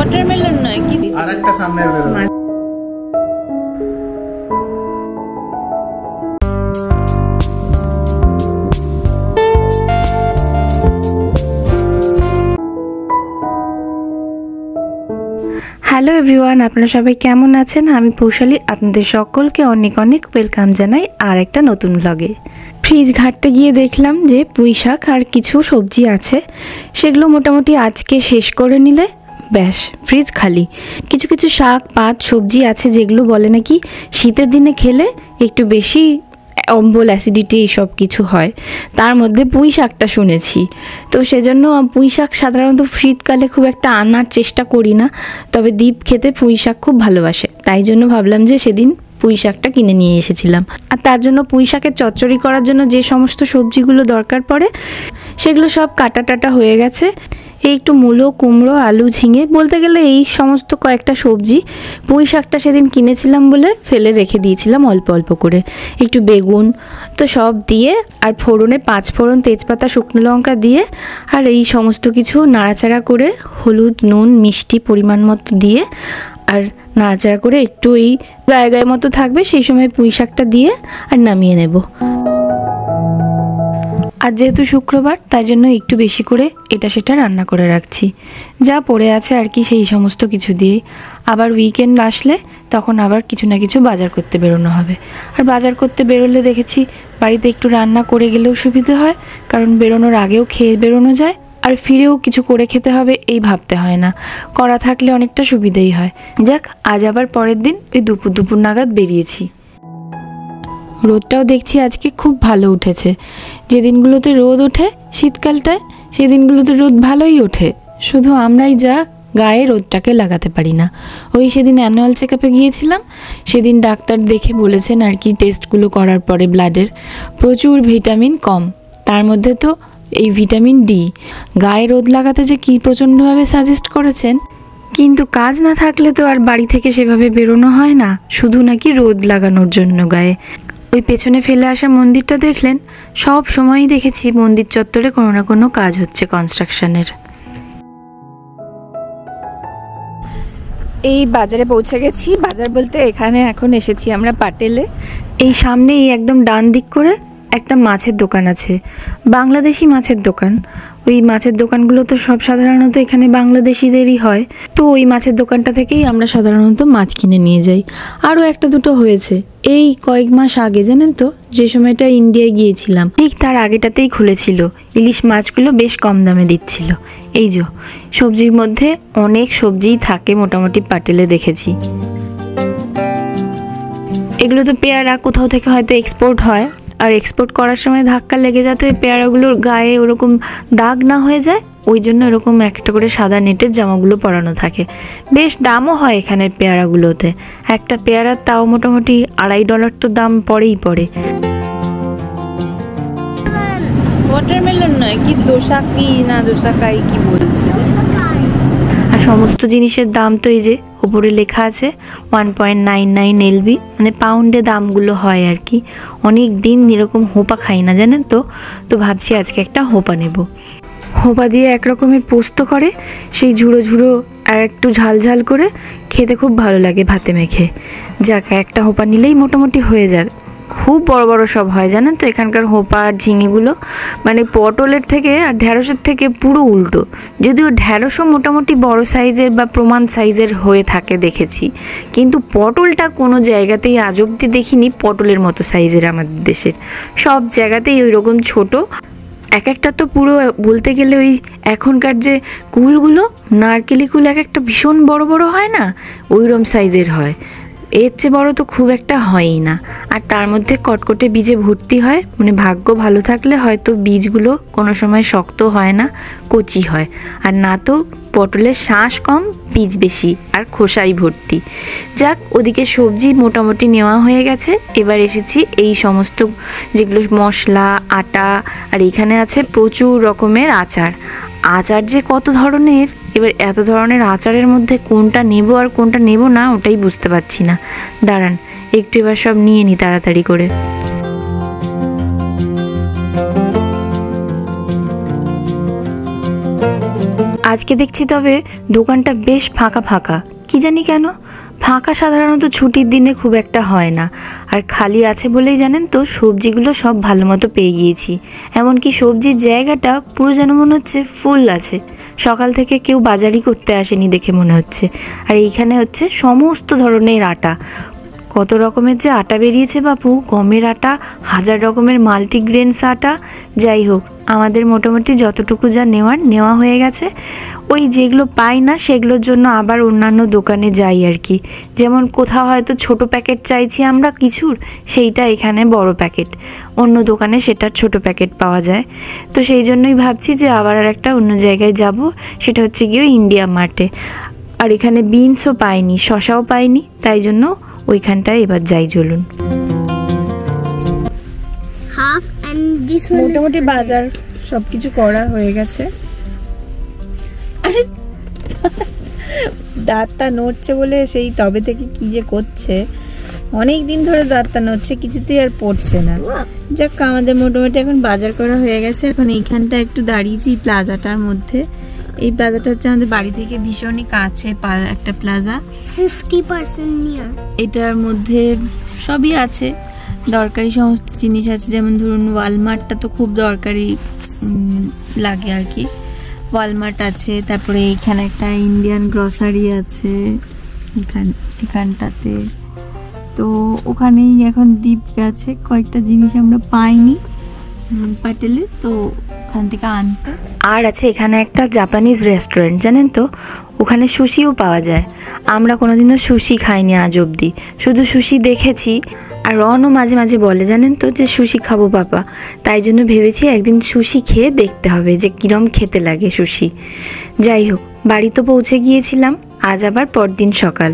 Watermelon নয় কি আরেকটা সামনে বেরোলো। হ্যালো এভরিওয়ান, আপনারা সবাই কেমন আছেন? আমি পৌশালী, আপনাদের সকলকে অনেক অনেক ওয়েলকাম জানাই আর একটা নতুন ব্লগে। ফ্রিজ ঘাঁটতে গিয়ে দেখলাম যে পুঁই শাক আর কিছু সবজি আছে, সেগুলো মোটামুটি আজকে শেষ করে নিলে ব্যাস ফ্রিজ খালি। কিছু কিছু শাক পাত সবজি আছে যেগুলো বলে নাকি শীতের দিনে খেলে একটু বেশি অম্বল অ্যাসিডিটি এইসব কিছু হয়, তার মধ্যে পুঁই শাকটা শুনেছি। তো সেজন্য পুঁই শাক সাধারণত শীতকালে খুব একটা আনার চেষ্টা করি না, তবে দীপ খেতে পুঁই শাক খুব ভালোবাসে, তাই জন্য ভাবলাম যে সেদিন পুঁই শাকটা কিনে নিয়ে এসেছিলাম। আর তার জন্য পুঁই শাকের চচ্চড়ি করার জন্য যে সমস্ত সবজিগুলো দরকার পড়ে সেগুলো সব কাটা টাটা হয়ে গেছে। এই একটু মূলো, কুমড়ো, আলু, ঝিঙে, বলতে গেলে এই সমস্ত কয়েকটা সবজি। পুঁই শাকটা সেদিন কিনেছিলাম বলে ফেলে রেখে দিয়েছিলাম অল্প অল্প করে। একটু বেগুন তো সব দিয়ে, আর ফোড়নে 5 ফোড়ন, তেজপাতা, শুকনো লঙ্কা দিয়ে, আর এই সমস্ত কিছু নাড়াচাড়া করে হলুদ, নুন, মিষ্টি পরিমাণ মতো দিয়ে, আর নাড়াচাড়া করে একটু এই গায়ে গায়ে মতো থাকবে সেই সময় পুঁই শাকটা দিয়ে আর নামিয়ে নেব। আর যেহেতু শুক্রবার তাই জন্য একটু বেশি করে এটা সেটা রান্না করে রাখছি, যা পড়ে আছে আর কি সেই সমস্ত কিছু দিয়েই। আবার উইকেন্ড আসলে তখন আবার কিছু না কিছু বাজার করতে বেরোনো হবে। আর বাজার করতে বেরোলে দেখেছি বাড়িতে একটু রান্না করে গেলেও সুবিধে হয়, কারণ বেরোনোর আগেও খেয়ে বেরোনো যায়, আর ফিরেও কিছু করে খেতে হবে এই ভাবতে হয় না, করা থাকলে অনেকটা সুবিধেই হয়। যাক, আজ আবার পরের দিন ওই দুপুর নাগাদ বেরিয়েছি। রোদটাও দেখছি আজকে খুব ভালো উঠেছে। যে দিনগুলোতে রোদ ওঠে শীতকালটায় সেই দিনগুলোতে রোদ ভালোই ওঠে, শুধু আমরাই যা গায়ে রোদটাকে লাগাতে পারি না। ওই সেদিন অ্যানুয়াল চেক আপে গিয়েছিলাম, সেদিন ডাক্তার দেখে বলেছেন আর কি টেস্টগুলো করার পরে ব্লাডের প্রচুর ভিটামিন কম, তার মধ্যে তো এই ভিটামিন ডি। গায়ে রোদ লাগাতে যে কী প্রচণ্ডভাবে সাজেস্ট করেছেন, কিন্তু কাজ না থাকলে তো আর বাড়ি থেকে সেভাবে বেরোনো হয় না, শুধু নাকি রোদ লাগানোর জন্য গায়ে। ওই পেছনে ফেলে আসা মন্দিরটা দেখলেন, সব সময়ই দেখেছি মন্দির চত্বরে কোনো না কোনো কাজ হচ্ছে কনস্ট্রাকশনের। এই বাজারে পৌঁছে গেছি, বাজার বলতে এখানে এখন এসেছি আমরা পাটেলে। এই সামনেই একদম ডান দিক করে একটা মাছের দোকান আছে, বাংলাদেশি মাছের দোকান। ওই মাছের দোকানগুলো তো সব সাধারণত এখানে বাংলাদেশিদেরই হয়, তো ওই মাছের দোকানটা থেকেই আমরা সাধারণত মাছ কিনে নিয়ে যাই। আরও একটা দুটো হয়েছে এই কয়েক মাস আগে, জানেন তো, যে সময়টা ইন্ডিয়ায় গিয়েছিলাম ঠিক তার আগেটাতেই খুলেছিল। ইলিশ মাছগুলো বেশ কম দামে দিচ্ছিল। এই যে সবজির মধ্যে অনেক সবজিই থাকে মোটামুটি পাটেলে দেখেছি। এগুলো তো পেয়ারা কোথাও থেকে হয়তো এক্সপোর্ট হয়, আর এক্সপোর্ট করার সময় ধাক্কা লেগে যাতে পেয়ারাগুলোর গায়ে ওরকম দাগ না হয়ে যায়, ওই জন্য এরকম একটা করে সাদা নেটের জামাগুলো পরানো থাকে। বেশ দামও হয় এখানের পেয়ারাগুলোতে, একটা পেয়ারার তাও মোটামুটি $2.5 তো দাম পড়েই পড়ে। ওয়াটারমেলন নয় কি দোসাকি না দোসাকাই কি বলছে। আর সমস্ত জিনিসের দাম তো এই যে ওপরে লেখা আছে 1.99 LB, মানে পাউন্ডে দামগুলো হয় আর কি। অনেক দিন এরকম হোপা খাই না, জানেন তো, তো ভাবছি আজকে একটা হোপা নেব। হোপা দিয়ে এক রকমের পোস্ত করে, সেই ঝুড়ো ঝুড়ো আর একটু ঝাল ঝাল করে খেতে খুব ভালো লাগে ভাতে মেখে। যাক, একটা হোপা নিলেই মোটামুটি হয়ে যাবে। খুব বড় বড় সব হয়, জানেন তো এখানকার হোপা আর ঝিঙেগুলো, মানে পটলের থেকে আর ঢ্যাঁড়সের থেকে পুরো উল্টো। যদিও ঢ্যাঁড়সও মোটামুটি বড় সাইজের বা প্রমাণ সাইজের হয়ে থাকে দেখেছি, কিন্তু পটলটা কোনো জায়গাতেই আজ অব্দি দেখিনি পটলের মতো সাইজের। আমাদের দেশের সব জায়গাতেই ওই রকম ছোটো, এক একটা তো পুরো বলতে গেলে ওই এখনকার যে কুলগুলো নারকেলি কুল এক একটা ভীষণ বড় বড় হয় না, ওইরকম সাইজের হয়। এর চেয়ে বড় তো খুব একটা হয়ই না, আর তার মধ্যে কটকটে বীজে ভর্তি হয়, মানে ভাগ্য ভালো থাকলে হয়তো বীজগুলো কোনো সময় শক্ত হয় না, কচি হয়, আর না তো পটলের শাঁস কম বীজ বেশি আর খোসাই ভর্তি। যাক, ওদিকে সবজি মোটামুটি নেওয়া হয়ে গেছে, এবার এসেছি এই সমস্ত যেগুলো মশলা, আটা, আর এইখানে আছে প্রচুর রকমের আচার। আচার যে কত ধরনের, এবার এত ধরনের আচারের মধ্যে কোনটা নেব আর কোনটা নেব না ওটাই বুঝতে পারছি না। দাঁড়ান একটু এবার সব নিয়ে নিই তাড়াতাড়ি করে। আজ আজকে দেখছি তবে দোকানটা বেশ ফাঁকা ফাঁকা, কি জানি কেন। ফাঁকা সাধারণত ছুটির দিনে খুব একটা হয় না, আর খালি আছে বলেই জানেন তো সবজিগুলো সব ভালো মতো পেয়ে গিয়েছি। এমনকি সবজির জায়গাটা পুরো যেন মনে হচ্ছে ফুল আছে, সকাল থেকে কেউ বাজারই করতে আসেনি দেখে মনে হচ্ছে। আর এইখানে হচ্ছে সমস্ত ধরনের আটা, কত রকমের যে আটা বেরিয়েছে বাপু, গমের আটা, 1000 রকমের মাল্টিগ্রেনস আটা। যাই হোক, আমাদের মোটামুটি যতটুকু যা নেওয়া হয়ে গেছে। ওই যেগুলো পাই না সেগুলোর জন্য আবার অন্যান্য দোকানে যাই আর কি। যেমন কোথাও হয়তো ছোট প্যাকেট চাইছি আমরা কিছুর, সেইটা এখানে বড় প্যাকেট, অন্য দোকানে সেটার ছোট প্যাকেট পাওয়া যায়। তো সেই জন্যই ভাবছি যে আবার আর একটা অন্য জায়গায় যাব, সেটা হচ্ছে গিয়ে ইন্ডিয়া মার্টে। আর এখানে বিনসও পাইনি, শশাও পাইনি, তাই জন্য ওইখানটায় এবার যাই চলুন। মোটামুটি বাজার সবকিছু করা হয়ে গেছে। আরে দাঁতটা নড়ছে বলে সেই তবে থেকে কি যে করছে, অনেক দিন ধরে দাঁতটা নড়ছে, কিছুতেই আর পড়ছে না। যাক, আমাদের মোটামুটি এখন বাজার করা হয়ে গেছে। এখন এইখানটা একটু দাঁড়িয়েছি প্লাজাটার মধ্যে। এই প্লাজাটা হচ্ছে আমাদের বাড়ি থেকে ভীষণই কাছে একটা প্লাজা, 50% নিয়ার। এটার মধ্যে সবই আছে, দরকারি সমস্ত জিনিস আছে। যেমন ধরুন ওয়ালমার্টটা তো খুব দরকারি লাগে আর কি, ওয়ালমার্ট আছে। তারপরে এখানে একটা ইন্ডিয়ান গ্রসারি আছে এখানটাতে। তো ওখানেই এখন দ্বীপ গেছে, কয়েকটা জিনিস আমরা পাইনি পাটেলে, তো ওখান থেকে আনতে। আর আছে এখানে একটা জাপানিজ রেস্টুরেন্ট, জানেন তো, ওখানে সুশিও পাওয়া যায়। আমরা কোনোদিনও সুশি খাইনি আজ অবধি, শুধু সুশি দেখেছি। আর রনও মাঝে মাঝে বলে জানেন তো যে সুশি খাবো পাপা, তাই জন্য ভেবেছি একদিন সুশি খেয়ে দেখতে হবে যে কিরম খেতে লাগে সুশি। যাই হোক, বাড়ি তো পৌঁছে গিয়েছিলাম, আজ আবার পরদিন সকাল।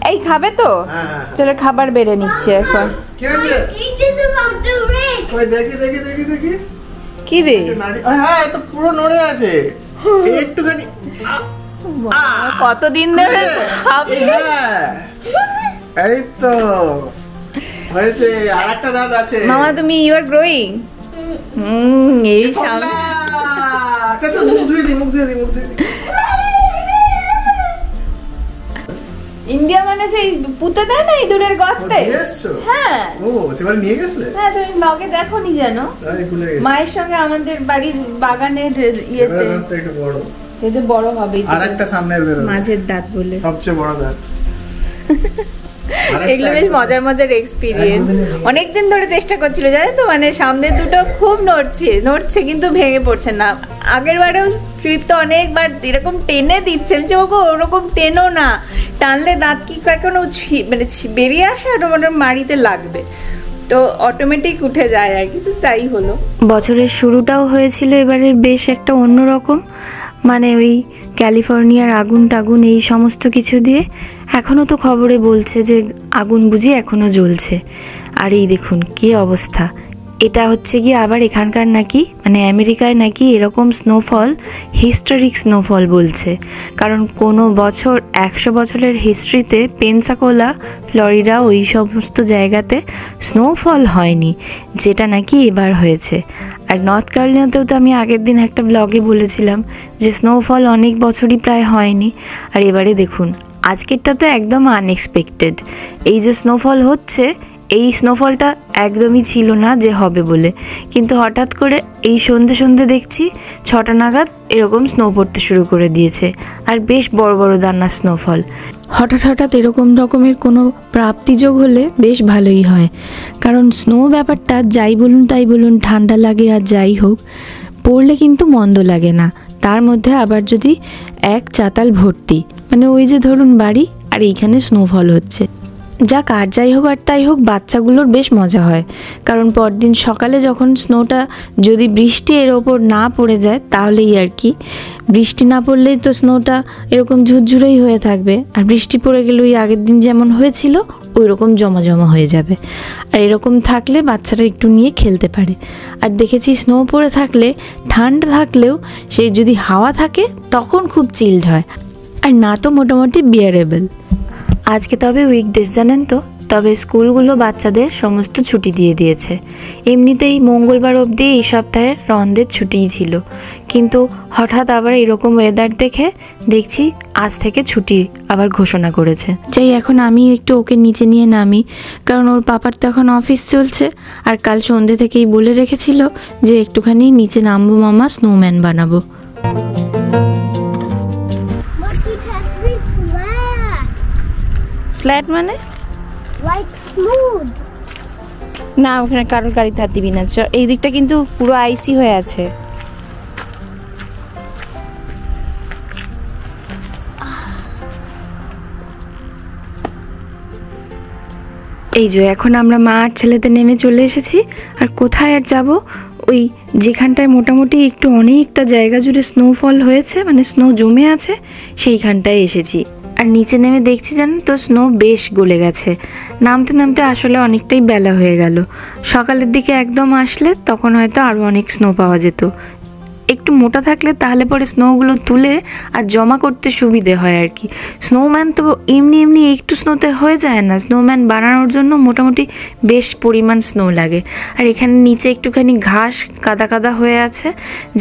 এই খাবে তো? চলো খাবার বেড়ে নিচ্ছে এখন। কি রে? হ্যাঁ, তো পুরো নড়ে আছে একটুখানি। কতদিন ধরে খাচ্ছে? এই তো হয়েছে, আরেকটা দাঁত আছে। মামা তুমি ইউ আর গ্রোয়িং। এই সামনে আচ্ছা, মুখ ধুয়ে দি। ইন্ডিয়া মানে সেই পুঁতে দেয় না ইঁদুরের গর্তে? হ্যাঁ। ও এবারে নিয়ে গেছিলে? হ্যাঁ, তুমি ব্লগে দেখোনি জানো? মায়ের সঙ্গে আমাদের বাড়ির বাগানের ইয়েতে। একটু বড়, এটা বড় হবে। আরেকটা সামনের বের হবে, মাঝের দাঁত বলে সবচেয়ে বড় দাঁত। এগুলো বেশ মজার এক্সপিরিয়েন্স। অনেকদিন ধরে চেষ্টা করছিল জানেন তো, মানে সামনে দুটো খুব নড়ছে কিন্তু ভেঙে পড়ছে না। আগের বারেও ট্রিপ তো অনেকবার এরকম টেনে দিচ্ছেন যে ওগো ওরকম টেনো না, টানলে দাঁত কি এখনো মানে বেরিয়ে আসে আর মানে মাড়িতে লাগবে, তো অটোমেটিক উঠে যায় আর কি। তো তাই হলো। বছরের শুরুটাও হয়েছিল এবারের বেশ একটা অন্যরকম, মানে ওই ক্যালিফোর্নিয়ার আগুন টাগুন এই সমস্ত কিছু দিয়ে। এখনও তো খবরে বলছে যে আগুন বুঝি এখনও জ্বলছে। আর এই দেখুন কি অবস্থা। এটা হচ্ছে কি আবার এখানকার নাকি, মানে আমেরিকায় নাকি এরকম স্নোফল হিস্টোরিক স্নোফল বলছে। কারণ কোনো বছর 100 বছরের হিস্ট্রিতে পেনসাকোলা, ফ্লোরিডা ওই সমস্ত জায়গাতে স্নোফল হয়নি, যেটা নাকি এবার হয়েছে। আর নর্থ ক্যারোলিনাতেও তো আমি আগের দিন একটা ব্লগে বলেছিলাম যে স্নোফল অনেক বছরই প্রায় হয়নি। আর এবারে দেখুন আজকেরটা তো একদম আনএক্সপেক্টেড। এই যে স্নোফল হচ্ছে, এই স্নোফলটা একদমই ছিল না যে হবে বলে, কিন্তু হঠাৎ করে এই সন্ধে দেখছি 6টা নাগাদ এরকম স্নো পড়তে শুরু করে দিয়েছে। আর বেশ বড় দানা স্নোফল। হঠাৎ এরকম রকমের কোনো প্রাপ্তিযোগ হলে বেশ ভালোই হয়, কারণ স্নো ব্যাপারটা যাই বলুন তাই বলুন, ঠান্ডা লাগে আর যাই হোক, পড়লে কিন্তু মন্দ লাগে না। তার মধ্যে আবার যদি এক চাতাল ভর্তি, মানে ওই যে ধরুন বাড়ি আর এইখানে স্নোফল হচ্ছে। যাক, আর যাই হোক আর তাই হোক, বাচ্চাগুলোর বেশ মজা হয়। কারণ পরদিন সকালে যখন স্নোটা যদি বৃষ্টি এর ওপর না পড়ে যায় তাহলেই আর কি, বৃষ্টি না পড়লেই তো স্নোটা এরকম ঝুরঝুরেই হয়ে থাকবে। আর বৃষ্টি পড়ে গেলে ওই আগের দিন যেমন হয়েছিল ওই রকম জমা হয়ে যাবে। আর এরকম থাকলে বাচ্চারা একটু নিয়ে খেলতে পারে। আর দেখেছি স্নো পড়ে থাকলে, ঠান্ডা থাকলেও সেই যদি হাওয়া থাকে তখন খুব চিল্ড হয়, আর না তো মোটামুটি বিয়ারেবল। আজকে তবে উইকডেজ জানেন তো, তবে স্কুলগুলো বাচ্চাদের সমস্ত ছুটি দিয়ে দিয়েছে। এমনিতেই মঙ্গলবার অবধি এই সপ্তাহের রন্ধের ছুটিই ছিল, কিন্তু হঠাৎ আবার এরকম ওয়েদার দেখে দেখছি আজ থেকে ছুটি আবার ঘোষণা করেছে। যাই এখন আমি একটু ওকে নিচে নিয়ে নামি, কারণ ওর পাপার তো এখন অফিস চলছে, আর কাল সন্ধ্যে থেকেই বলে রেখেছিল যে একটুখানি নিচে নামবো মামা, স্নোম্যান বানাবো। But it has been flat. Flat মানে? Like smooth. না, ওখানে কারোর গাড়িতে হাত দিবি না। এই দিকটা কিন্তু পুরো আইসি হয়ে আছে। এই যে এখন আমরা মা আর ছেলেতে নেমে চলে এসেছি। আর কোথায় আর যাব, ওই যেখানটায় মোটামুটি একটু অনেকটা জায়গা জুড়ে স্নোফল হয়েছে, মানে স্নো জমে আছে, সেইখানটায় এসেছি। আর নিচে নেমে দেখছি জানেন তো, স্নো বেশ গলে গেছে। নামতে নামতে আসলে অনেকটাই বেলা হয়ে গেল। সকালের দিকে একদম আসলে তখন হয়তো আরও অনেক স্নো পাওয়া যেত। একটু মোটা থাকলে তাহলে পরে স্নোগুলো তুলে আর জমা করতে সুবিধে হয় আর কি। স্নোম্যান তো এমনি এমনি একটু স্নোতে হয়ে যায় না, স্নোম্যান বানানোর জন্য মোটামুটি বেশ পরিমাণ স্নো লাগে। আর এখানে নিচে একটুখানি ঘাস কাদা কাদা হয়ে আছে,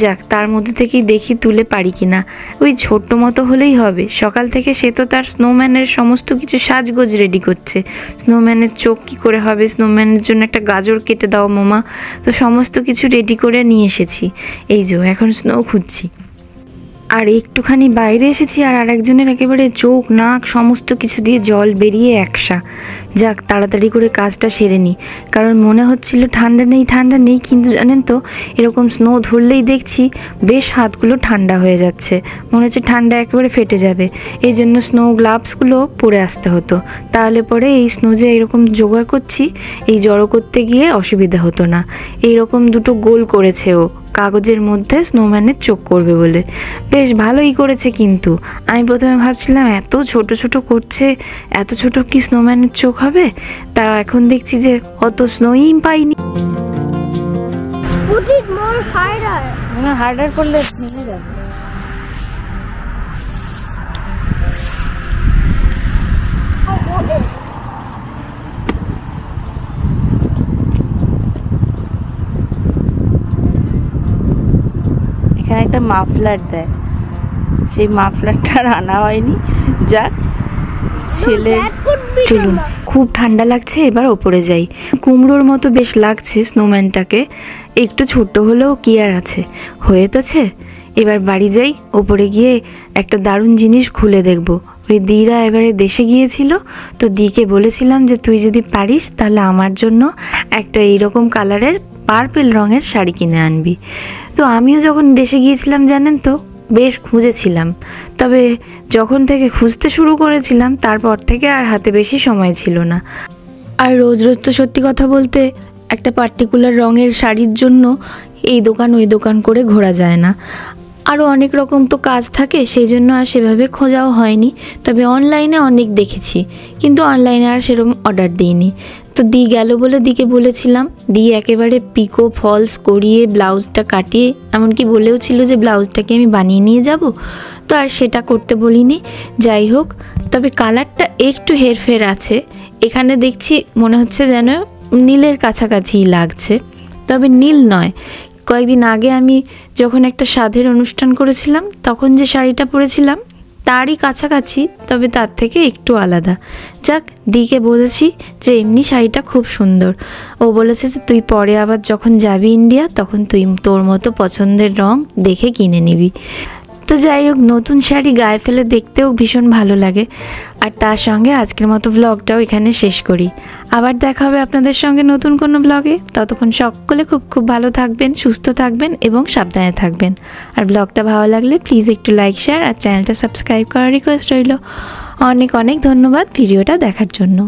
যাক তার মধ্যে থেকেই দেখি তুলে পারি কিনা। ওই ছোট্ট মতো হলেই হবে। সকাল থেকে সে তো তার স্নোম্যানের সমস্ত কিছু সাজগোজ রেডি করছে। স্নোম্যানের চোখ কী করে হবে, স্নোম্যানের জন্য একটা গাজর কেটে দাও মামা, তো সমস্ত কিছু রেডি করে নিয়ে এসেছি। এই যে এখন স্নো খুঁজছি। আর একটুখানি বাইরে এসেছি আর আরেকজনের একেবারে চোখ নাক সমস্ত কিছু দিয়ে জল বেরিয়ে একসা। যাক তাড়াতাড়ি করে কাজটা সেরে নিই, কারণ মনে হচ্ছিল ঠান্ডা নেই, কিন্তু জানেন তো এরকম স্নো ধরলেই দেখছি বেশ হাতগুলো ঠান্ডা হয়ে যাচ্ছে, মনে হচ্ছে ঠান্ডা একেবারে ফেটে যাবে। এই জন্য স্নো গ্লাভসগুলো পরে আসতে হতো, তাহলে পরে এই স্নো যে এরকম জোগাড় করছি, এই জড়ো করতে গিয়ে অসুবিধা হতো না। এইরকম দুটো গোল করেছে ও কাগজের মধ্যে স্নোম্যানের চোখ করবে বলে, বেশ ভালোই করেছে। কিন্তু আমি প্রথমে ভাবছিলাম এত ছোট ছোট করছে, এত ছোট কি স্নোম্যানের চোখ হবে, তা এখন দেখছি যে অত স্নোই পাইনি। Put it more harder. না, হার্ডার করলে ভেঙে যাবে। এখানে একটা মাফলার দেয়, সেই মাফলারটা আনা হয়নি। যাক ছেলে, That could be চলুন, খুব ঠান্ডা লাগছে, এবার ওপরে যাই। কুমড়োর মতো বেশ লাগছে স্নোম্যানটাকে, একটু ছোট্ট হলেও কি আর আছে, হয়েছে। এবার বাড়ি যাই, ওপরে গিয়ে একটা দারুণ জিনিস খুলে দেখব। ওই দিরা এবারে দেশে গিয়েছিল, তো দিকে বলেছিলাম যে তুই যদি পারিস তাহলে আমার জন্য একটা এইরকম কালারের পার্পেল রঙের শাড়ি কিনে আনবি। তো আমিও যখন দেশে গিয়েছিলাম জানেন তো বেশ খুঁজেছিলাম, তবে যখন থেকে খুঁজতে শুরু করেছিলাম তারপর থেকে আর হাতে বেশি সময় ছিল না। আর রোজ রোজ তো সত্যি কথা বলতে একটা পার্টিকুলার রঙের শাড়ির জন্য এই দোকান ওই দোকান করে ঘোরা যায় না, আরও অনেক রকম তো কাজ থাকে, সেই জন্য আর সেভাবে খোঁজাও হয়নি। তবে অনলাইনে অনেক দেখেছি, কিন্তু অনলাইনে আর সেরকম অর্ডার দিইনি। তো দি গেল বলে দিকে বলেছিলাম, দি একেবারে পিকো ফলস করিয়ে ব্লাউজটা কাটিয়ে, এমনকি বলেও ছিল যে ব্লাউজটাকে আমি বানিয়ে নিয়ে যাব, তো আর সেটা করতে বলিনি। যাই হোক, তবে কালারটা একটু হেরফের আছে। এখানে দেখছি মনে হচ্ছে যেন নীলের কাছাকাছি লাগছে, তবে নীল নয়। কয়েকদিন আগে আমি যখন একটা সাধের অনুষ্ঠান করেছিলাম তখন যে শাড়িটা পরেছিলাম তারই কাছাকাছি, তবে তার থেকে একটু আলাদা। যাক, দিকে বলেছি যে এমনি শাড়িটা খুব সুন্দর। ও বলেছে যে তুই পরে আবার যখন যাবি ইন্ডিয়া তখন তুই তোর মতো পছন্দের রং দেখে কিনে নিবি। তো যাই হোক, নতুন শাড়ি গায়ে ফেলে দেখতেও ভীষণ ভালো লাগে। আর তার সঙ্গে আজকের মতো ব্লগটাও এখানে শেষ করি। আবার দেখা হবে আপনাদের সঙ্গে নতুন কোনো ব্লগে। ততক্ষণ সকলে খুব খুব ভালো থাকবেন, সুস্থ থাকবেন এবং সাবধানে থাকবেন। আর ব্লগটা ভালো লাগলে প্লিজ একটু লাইক, শেয়ার আর চ্যানেলটা সাবস্ক্রাইব করার রিকোয়েস্ট রইল। অনেক অনেক ধন্যবাদ ভিডিওটা দেখার জন্য।